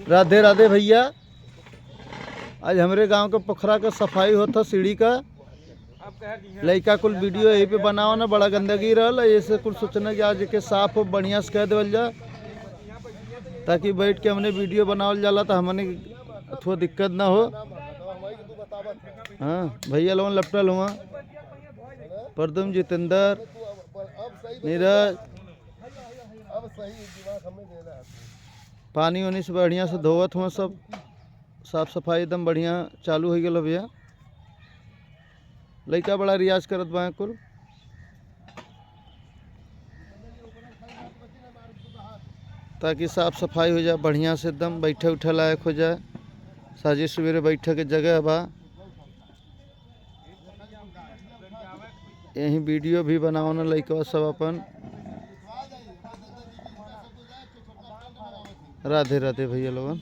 राधे राधे भैया। आज हमारे गांव के पोखरा का सफाई होता सीढ़ी का। लड़का कुल वीडियो यही पे बनाओ ना, बड़ा गंदगी रहा ऐसे कुल सोचना कि आज के साफ हो बढ़िया से कह देवल जा, ताकि बैठ के हमने वीडियो बनावल जाला तो हमने थोड़ा दिक्कत ना हो। हाँ भैया लोगन लपटल हुआ, प्रदुम, जितेंद्र, नीरज। पानी उनी से बढ़िया से धोवत हुआ, सब साफ सफाई एकदम बढ़िया चालू हो गया भैया। लड़का बड़ा रियाज करत बा कुल। ताकि साफ सफाई हो जाए बढ़िया से, एकदम बैठे उठे लायक हो जाए। साझे सवेरे बैठे के जगह बा, यही वीडियो भी बनाओ ना लड़का सब अपन। राधे राधे भैया लोगन।